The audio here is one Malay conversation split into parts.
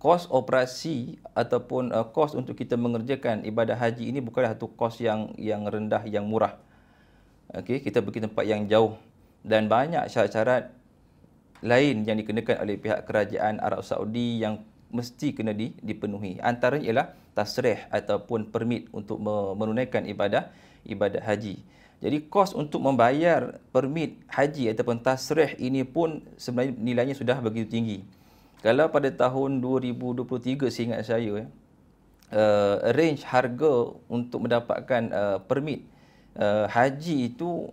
kos operasi ataupun kos untuk kita mengerjakan ibadah haji ini bukanlah satu kos yang rendah, yang murah. Okey, kita pergi tempat yang jauh dan banyak syarat-syarat lain yang dikenakan oleh pihak kerajaan Arab Saudi yang mesti kena dipenuhi. Antaranya ialah tasrih ataupun permit untuk menunaikan ibadah haji. Jadi kos untuk membayar permit haji ataupun tasrih ini pun sebenarnya nilainya sudah begitu tinggi. Kalau pada tahun 2023 seingat saya, range harga untuk mendapatkan permit haji itu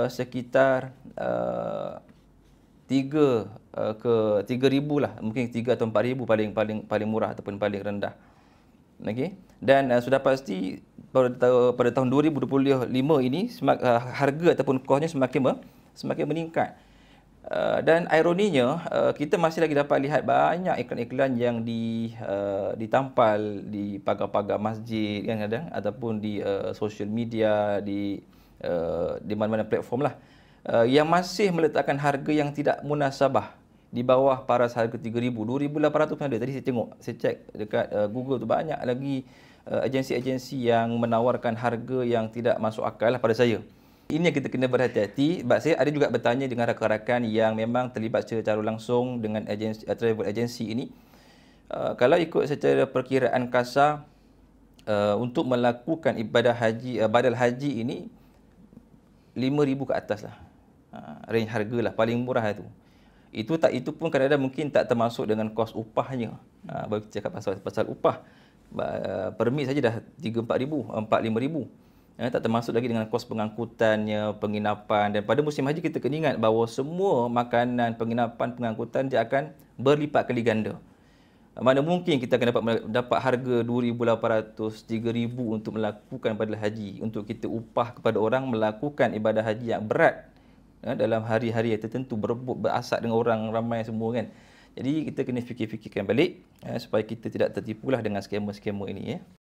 sekitar 3,000 lah, mungkin 3 atau 4,000 paling murah ataupun paling rendah. Okey. Dan sudah pasti pada tahun 2025 ini harga ataupun kosnya semakin meningkat. Dan ironinya kita masih lagi dapat lihat banyak iklan-iklan yang ditampal di pagar-pagar masjid kan kadang ataupun di social media di mana-mana platform lah. Yang masih meletakkan harga yang tidak munasabah di bawah paras harga 3,000, 2,800 pun ada. Tadi saya tengok, saya cek dekat Google tu banyak lagi agensi-agensi yang menawarkan harga yang tidak masuk akal lah pada saya. Ini yang kita kena berhati-hati. Sebab saya ada juga bertanya dengan rakan-rakan yang memang terlibat secara langsung dengan travel agency ini. Kalau ikut secara perkiraan kasar untuk melakukan ibadah haji, badal haji ini 5,000 ke atas lah. Range harga lah, paling murah itu. Itu pun kadang-kadang mungkin tak termasuk dengan kos upahnya. Baru kita cakap pasal upah. Permit saja dah 3-4,000, 4-5,000. Tak termasuk lagi dengan kos pengangkutannya, penginapan. Dan pada musim haji kita kena ingat bahawa semua makanan, penginapan, pengangkutan dia akan berlipat kali ganda. Mana mungkin kita akan dapat harga 2,800, 3,000 untuk melakukan ibadah haji, untuk kita upah kepada orang melakukan ibadah haji yang berat dalam hari-hari yang tertentu, berebut, berasak dengan orang ramai semua kan. Jadi kita kena fikir-fikirkan balik supaya kita tidak tertipulah dengan skema-skema ini ya.